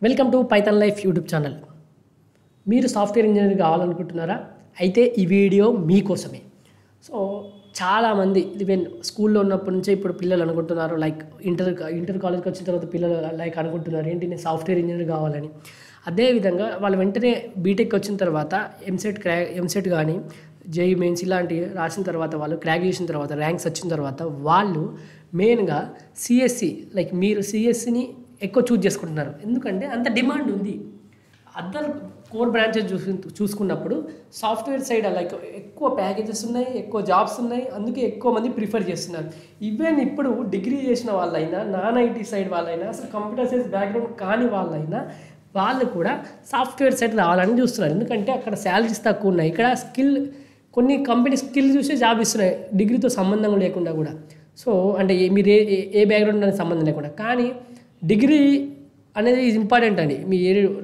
Welcome to Python life YouTube channel. మీరు software engineer కావాలనుకుంటున్నారా? అయితే ఈ వీడియో మీకోసమే. సో చాలామంది ఈవెన్ స్కూల్లో ఉన్నప్పటి నుంచే ఇప్పుడు పిల్లలు అనుకుంటున్నారు, లైక్ ఇంటర్ కాలేజ్కి వచ్చిన తర్వాత పిల్లలు లైక్ అనుకుంటున్నారు ఏంటి, నేను సాఫ్ట్వేర్ ఇంజనీర్ కావాలని. అదేవిధంగా వాళ్ళు వెంటనే బీటెక్ వచ్చిన తర్వాత ఎంసెట్ కానీ జేఈ మెయిన్స్ ఇలాంటివి రాసిన తర్వాత వాళ్ళు క్రాక్ చేసిన తర్వాత ర్యాంక్స్ వచ్చిన తర్వాత వాళ్ళు మెయిన్గా సిఎస్సి, లైక్ మీరు సిఎస్సిని ఎక్కువ చూజ్ చేసుకుంటున్నారు. ఎందుకంటే అంత డిమాండ్ ఉంది. అదర్ కోర్ బ్రాంచెస్ చూసుకున్నప్పుడు సాఫ్ట్వేర్ సైడ్ లైక్ ఎక్కువ ప్యాకేజెస్ ఉన్నాయి, ఎక్కువ జాబ్స్ ఉన్నాయి, అందుకే ఎక్కువ మంది ప్రిఫర్ చేస్తున్నారు. ఈవెన్ ఇప్పుడు డిగ్రీ చేసిన వాళ్ళైనా, నాన్ ఐటీ సైడ్ వాళ్ళైనా, అసలు కంప్యూటర్ సైన్స్ బ్యాక్గ్రౌండ్ కాని వాళ్ళైనా వాళ్ళు కూడా సాఫ్ట్వేర్ సైడ్ రావాలని చూస్తున్నారు. ఎందుకంటే అక్కడ శాలరీస్ తక్కువ ఉన్నాయి. ఇక్కడ కొన్ని కంపెనీ స్కిల్ చూసే జాబ్ ఇస్తున్నాయి, డిగ్రీతో సంబంధం లేకుండా కూడా. సో అంటే మీరు ఏ బ్యాక్గ్రౌండ్ అనేది సంబంధం లేకుండా. కానీ డిగ్రీ అనేది ఇంపార్టెంట్ అండి. మీ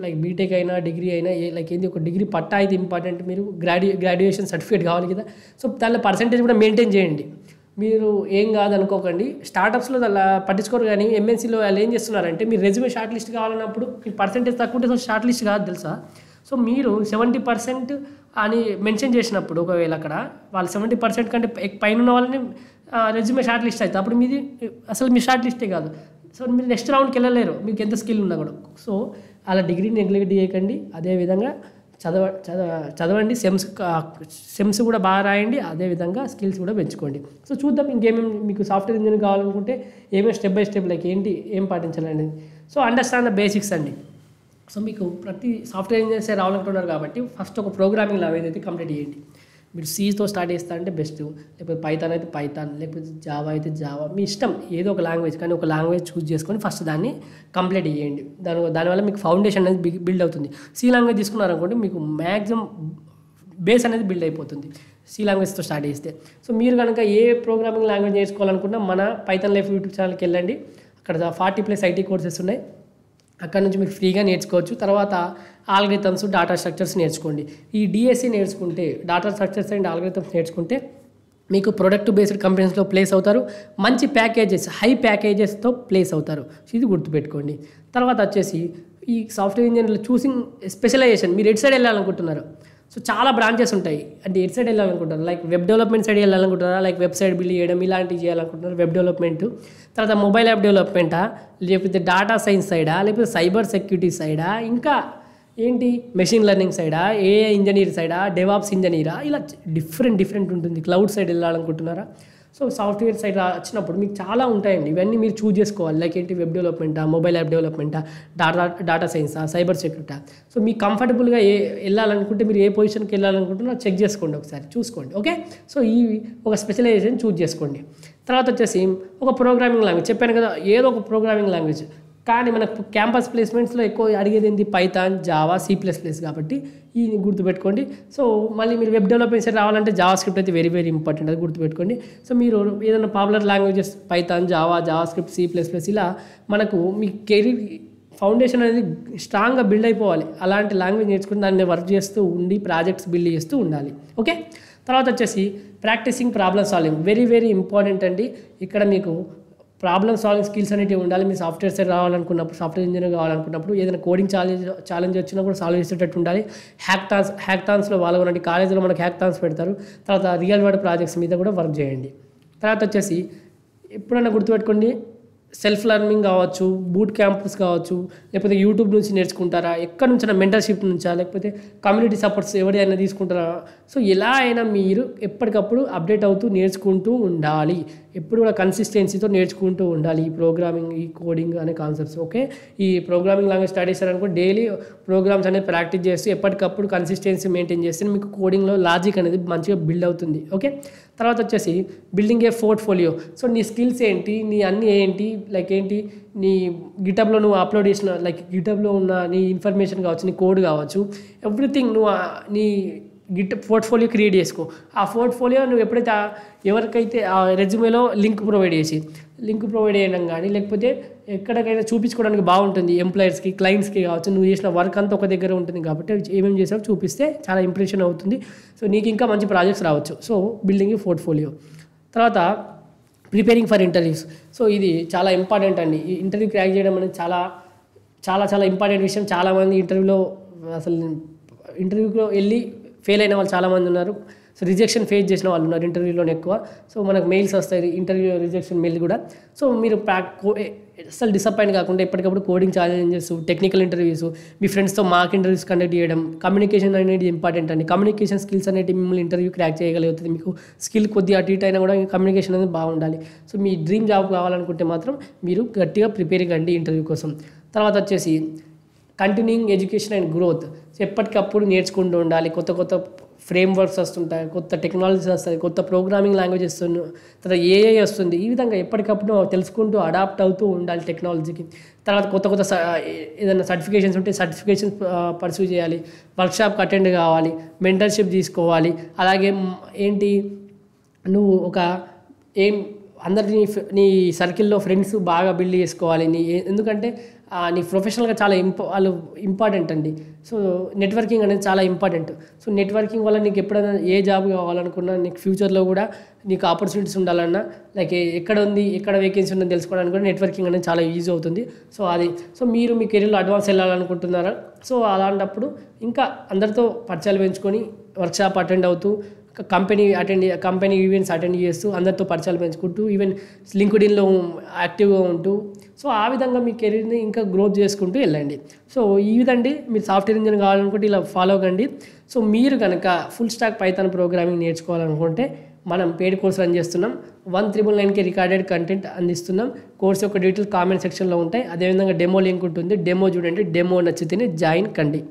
లైక్ బీటెక్ అయినా డిగ్రీ అయినా లైక్ ఏంది, ఒక డిగ్రీ పట్టా అయితే ఇంపార్టెంట్. మీరు గ్రాడ్యుయేషన్ సర్టిఫికేట్ కావాలి కదా. సో దానిలో పర్సంటేజ్ కూడా మెయింటైన్ చేయండి. మీరు ఏం కాదనుకోకండి, స్టార్టప్స్లో అలా పట్టించుకోరు. కానీ ఎంఎన్సీలో వాళ్ళు ఏం చేస్తున్నారంటే, మీరు రెజ్యూమే షార్ట్ లిస్ట్ కావాలన్నప్పుడు మీ పర్సంటేజ్ తక్కువ ఉంటే షార్ట్ లిస్ట్ కాదు తెలుసా. సో మీరు 70% అని మెన్షన్ చేసినప్పుడు ఒకవేళ అక్కడ వాళ్ళు 70% కంటే పైన ఉన్న వాళ్ళని రెజ్యూమే షార్ట్ లిస్ట్ అవుతుంది. అప్పుడు మీది అసలు మీ షార్ట్ లిస్టే కాదు. సో మీరు నెక్స్ట్ రౌండ్కి వెళ్ళలేరు, మీకు ఎంత స్కిల్ ఉన్నా కూడా. సో అలా నెగ్లెక్ట్ చేయకండి. అదేవిధంగా చదవండి, సెమ్స్ కూడా బాగా రాయండి. అదేవిధంగా స్కిల్స్ కూడా పెంచుకోండి. సో చూద్దాం ఇంకేమేమి మీకు సాఫ్ట్వేర్ ఇంజనీర్ కావాలనుకుంటే ఏమేమి స్టెప్ బై స్టెప్ లైక్ ఏంటి, ఏం పాటించాలండి. సో అండర్స్టాండ్ ద బేసిక్స్ అండి. సో మీకు ప్రతి సాఫ్ట్వేర్ ఇంజనీర్సే రావాలనుకుంటున్నారు కాబట్టి ఫస్ట్ ఒక ప్రోగ్రామింగ్ లాంగ్వేజ్ అయితే కంప్లీట్ చేయండి. మీరు Cతో స్టార్ట్ చేస్తా అంటే బెస్ట్, లేకపోతే పైథాన్ అయితే పైథాన్, లేకపోతే జావా అయితే జావా, మీ ఇష్టం ఏదో ఒక లాంగ్వేజ్. కానీ ఒక లాంగ్వేజ్ చూస్ చేసుకొని ఫస్ట్ దాన్ని కంప్లీట్ చేయండి. దానివల్ల మీకు ఫౌండేషన్ అనేది బిల్డ్ అవుతుంది. సి లాంగ్వేజ్ తీసుకున్నారనుకోండి, మీకు మ్యాక్సిమం బేస్ అనేది బిల్డ్ అయిపోతుంది సి లాంగ్వేజ్తో స్టార్ట్ చేస్తే. సో మీరు కనుక ఏ ప్రోగ్రామింగ్ లాంగ్వేజ్ నేర్చుకోవాలనుకున్నా మన పైథాన్ లైఫ్ యూట్యూబ్ ఛానల్కి వెళ్ళండి. అక్కడ 40+ ఐటీ కోర్సెస్ ఉన్నాయి. అక్కడ నుంచి మీరు ఫ్రీగా నేర్చుకోవచ్చు. తర్వాత ఆల్గరిథమ్స్, డాటా స్ట్రక్చర్స్ నేర్చుకోండి. ఈ డిఎస్సి నేర్చుకుంటే, డాటా స్ట్రక్చర్స్ అండ్ ఆల్గరిథమ్స్ నేర్చుకుంటే మీకు ప్రొడక్ట్ బేస్డ్ కంపెనీస్లో ప్లేస్ అవుతారు. మంచి ప్యాకేజెస్, హై ప్యాకేజెస్తో ప్లేస్ అవుతారు. ఇది గుర్తుపెట్టుకోండి. తర్వాత వచ్చేసి ఈ సాఫ్ట్వేర్ ఇంజనీర్లు చూసింగ్ స్పెషలైజేషన్, మీరు ఎటు సైడ్ వెళ్ళాలనుకుంటున్నారు. సో చాలా బ్రాంచెస్ ఉంటాయి. అంటే ఎటు సైడ్ వెళ్ళాలనుకుంటారు, లైక్ వెబ్ డెవలప్మెంట్ సైడ్ వెళ్ళాలనుకుంటారా, లైక్ వెబ్సైట్ బిల్డ్ చేయడం ఇలాంటివి చేయాలనుకుంటున్నారు, వెబ్ డెవలప్మెంట్. తర్వాత మొబైల్ యాప్ డెవలప్మెంటా, లేకపోతే డేటా సైన్స్ సైడా, లేకపోతే సైబర్ సెక్యూరిటీ సైడా, ఇంకా ఏంటి మెషిన్ లెర్నింగ్ సైడా, ఏఐ ఇంజనీర్ సైడా, డెవాప్స్ ఇంజనీరా, ఇలా డిఫరెంట్ ఉంటుంది. క్లౌడ్ సైడ్ వెళ్ళాలనుకుంటున్నారా. సో సాఫ్ట్వేర్ సైడ్ వచ్చినప్పుడు మీకు చాలా ఉంటాయండి. ఇవన్నీ మీరు చూజ్ చేసుకోవాలి. లైక్ ఏంటి, వెబ్ డెవలప్మెంటా, మొబైల్ యాప్ డెవలప్మెంటా, డేటా సైన్సా, సైబర్ సెక్యూరిటీ. సో మీకు కంఫర్టబుల్గా వెళ్ళాలనుకుంటే, మీరు ఏ పొజిషన్కి వెళ్ళాలనుకుంటున్నారో చెక్ చేసుకోండి, ఒకసారి చూసుకోండి. ఓకే. సో ఈ ఒక స్పెషలైజేషన్ చూజ్ చేసుకోండి. తర్వాత వచ్చేసి ఒక ప్రోగ్రామింగ్ లాంగ్వేజ్ చెప్పాను కదా, ఏదో ఒక ప్రోగ్రామింగ్ లాంగ్వేజ్. కానీ మనకు క్యాంపస్ ప్లేస్మెంట్స్లో ఎక్కువ అడిగేది ఏంటి, పైథాన్, జావా, C++. కాబట్టి ఈ గుర్తుపెట్టుకోండి. సో మళ్ళీ మీరు వెబ్ డెవలప్మెంట్ సైడ్ రావాలంటే జావా స్క్రిప్ట్ అయితే వెరీ ఇంపార్టెంట్, అది గుర్తుపెట్టుకోండి. సో మీరు ఏదైనా popular languages Python, Java, script, C++, ఇలా మనకు మీ కెరీర్ ఫౌండేషన్ అనేది స్ట్రాంగ్గా బిల్డ్ అయిపోవాలి. అలాంటి లాంగ్వేజ్ నేర్చుకుని దాన్ని వర్క్ చేస్తూ ఉండి ప్రాజెక్ట్స్ బిల్డ్ చేస్తూ ఉండాలి. ఓకే. తర్వాత వచ్చేసి practicing problem solving, very important అండి. ఇక్కడ మీకు ప్రాబ్లమ్ సాల్వింగ్ స్కిల్స్ అనేవి ఉండాలి. మీరు సాఫ్ట్వేర్ సైడ్ రావాలనుకున్నప్పుడు, సాఫ్ట్వేర్ ఇంజనీర్ కావాలనుకున్నప్పుడు ఏదైనా కోడింగ్ ఛాలెంజ్ వచ్చినా కూడా సాల్వ్ చేసేటట్టు ఉండాలి. హ్యాక్థాన్స్లో పాల్గొనండి. కాలేజీలో మనకు హ్యాక్థాన్స్ పెడతారు. తర్వాత రియల్ వరల్డ్ ప్రాజెక్ట్స్ మీద కూడా వర్క్ చేయండి. తర్వాత వచ్చేసి ఎప్పుడైనా గుర్తుపెట్టుకోండి, సెల్ఫ్ లెర్నింగ్ కావచ్చు, బూట్ క్యాంప్స్ కావచ్చు, లేకపోతే యూట్యూబ్ నుంచి నేర్చుకుంటారా, ఎక్కడి నుంచైనా మెంటర్షిప్ నుంచా, లేకపోతే కమ్యూనిటీ సపోర్ట్స్ ఎవరైనా తీసుకుంటారా. సో ఎలా అయినా మీరు ఎప్పటికప్పుడు అప్డేట్ అవుతూ నేర్చుకుంటూ ఉండాలి. ఎప్పుడు కూడా కన్సిస్టెన్సీతో నేర్చుకుంటూ ఉండాలి ఈ ప్రోగ్రామింగ్, ఈ కోడింగ్ అనే కాన్సెప్ట్స్. ఓకే. ఈ ప్రోగ్రామింగ్ లాంగ్వేజ్ స్టార్ట్ చేశారనుకో, డైలీ ప్రోగ్రామ్స్ అనేది ప్రాక్టీస్ చేస్తూ ఎప్పటికప్పుడు కన్సిస్టెన్సీ మెయింటైన్ చేస్తే మీకు కోడింగ్లో లాజిక్ అనేది మంచిగా బిల్డ్ అవుతుంది. ఓకే. తర్వాత వచ్చేసి బిల్డింగ్ ఏ పోర్ట్ఫోలియో. సో నీ స్కిల్స్ ఏంటి, నీ అన్నీ ఏంటి, లైక్ ఏంటి, నీ గిటబ్లో నువ్వు అప్లోడ్ చేసిన, లైక్ గిటబ్లో ఉన్న నీ ఇన్ఫర్మేషన్ కావచ్చు, నీ కోడ్ కావచ్చు, ఎవ్రీథింగ్ నువ్వు నీ పోర్ట్ఫోలియో క్రియేట్ చేసుకో. ఆ పోర్ట్ఫోలియో నువ్వు ఎప్పుడైతే ఎవరికైతే ఆ రెజ్యూమేలో లింక్ ప్రొవైడ్ చేయడం కానీ, లేకపోతే ఎక్కడికైనా చూపించుకోవడానికి బాగుంటుంది. ఎంప్లాయర్స్కి, క్లయింట్స్కి కావచ్చు, నువ్వు చేసిన వర్క్ అంతా ఒక దగ్గర ఉంటుంది కాబట్టి ఏమేమి చేసావు చూపిస్తే చాలా ఇంప్రెషన్ అవుతుంది. సో నీకు ఇంకా మంచి ప్రాజెక్ట్స్ రావచ్చు. So building portfolio. తర్వాత ప్రిపేరింగ్ ఫర్ ఇంటర్వ్యూస్. సో ఇది చాలా ఇంపార్టెంట్ అండి. ఈ ఇంటర్వ్యూ క్రాక్ చేయడం అనేది చాలా చాలా ఇంపార్టెంట్ విషయం. చాలామంది ఇంటర్వ్యూలో వెళ్ళి ఫెయిల్ అయిన వాళ్ళు చాలామంది ఉన్నారు. సో రిజెక్షన్ ఫేస్ చేసిన వాళ్ళు ఉన్నారు ఇంటర్వ్యూలోనే ఎక్కువ. సో మనకు మెయిల్స్ వస్తాయి ఇంటర్వ్యూ రిజెక్షన్ మెయిల్ కూడా. సో మీరు అసలు డిసప్పాయింట్ కాకుండా ఎప్పటికప్పుడు కోడింగ్ ఛాలెంజెస్, టెక్నికల్ ఇంటర్వ్యూస్, మీ ఫ్రెండ్స్తో మాక్ ఇంటర్వ్యూస్ కండక్ట్ చేయడం, కమ్యూనికేషన్ అనేది ఇంపార్టెంట్ అండి. కమ్యూనికేషన్ స్కిల్స్ అనేవి మిమ్మల్ని ఇంటర్వ్యూ క్రాక్ చేయగలుగుతుంది. మీకు స్కిల్ కొద్దిగా అటు ఇటు అయినా కూడా కమ్యూనికేషన్ అనేది బాగుండాలి. సో మీ డ్రీమ్ జాబ్ కావాలనుకుంటే మాత్రం మీరు గట్టిగా ప్రిపేర్ కండి ఇంటర్వ్యూ కోసం. తర్వాత వచ్చేసి continuing education and growth. So ఎప్పటికప్పుడు నేర్చుకుంటూ ఉండాలి. కొత్త కొత్త ఫ్రేమ్వర్క్స్ వస్తుంటాయి, కొత్త టెక్నాలజీస్ వస్తాయి, కొత్త ప్రోగ్రామింగ్ లాంగ్వేజెస్ తర్వాత ఏఐ వస్తుంది. ఈ విధంగా ఎప్పటికప్పుడు తెలుసుకుంటూ అడాప్ట్ అవుతూ ఉండాలి టెక్నాలజీకి. తర్వాత కొత్త కొత్త ఏదైనా సర్టిఫికేషన్స్ ఉంటే సర్టిఫికేషన్స్ పర్సూ చేయాలి, వర్క్షాప్కి అటెండ్ కావాలి, మెంటర్షిప్ తీసుకోవాలి. అలాగే నువ్వు అందరినీ నీ సర్కిల్లో ఫ్రెండ్స్ బాగా బిల్డ్ చేసుకోవాలి. ఎందుకంటే నీ ప్రొఫెషనల్గా చాలా ఇంపార్టెంట్ అండి. సో నెట్వర్కింగ్ అనేది చాలా ఇంపార్టెంట్. సో నెట్వర్కింగ్ వల్ల నీకు ఎప్పుడైనా ఏ జాబ్ కావాలనుకున్నా, నీకు ఫ్యూచర్లో కూడా నీకు ఆపర్చునిటీస్ ఉండాలన్నా, లైక్ ఎక్కడ వేకెన్సీ ఉందని తెలుసుకోవడానికి కూడా నెట్వర్కింగ్ అనేది చాలా ఈజీ అవుతుంది. సో మీరు మీ కెరీర్లో అడ్వాన్స్ వెళ్ళాలనుకుంటున్నారా? సో అలాంటప్పుడు ఇంకా అందరితో పరిచయాలు పెంచుకొని వర్క్షాప్ అటెండ్ అవుతూ, కంపెనీ ఈవెంట్స్ అటెండ్ చేస్తూ, అందరితో పరిచయాలు పెంచుకుంటూ, ఈవెన్ లింక్డ్ఇన్లో యాక్టివ్గా ఉంటూ, సో ఆ విధంగా మీ కెరీర్ని ఇంకా గ్రోత్ చేసుకుంటూ వెళ్ళండి. సో ఈ విధంగా మీరు సాఫ్ట్వేర్ ఇంజనీర్ కావాలనుకుంటే ఇలా ఫాలో కండి. సో మీరు కనుక ఫుల్ స్టాక్ పైథాన్ ప్రోగ్రామింగ్ నేర్చుకోవాలనుకుంటే మనం పెయిడ్ కోర్స్ రన్ చేస్తున్నాం. 1999కి రికార్డెడ్ కంటెంట్ అందిస్తున్నాం. కోర్స్ యొక్క డీటెయిల్స్ కామెంట్ సెక్షన్లో ఉంటాయి. అదేవిధంగా డెమో లింక్ ఉంటుంది, డెమో చూడండి. డెమో నచ్చితేనే జాయిన్ కండి.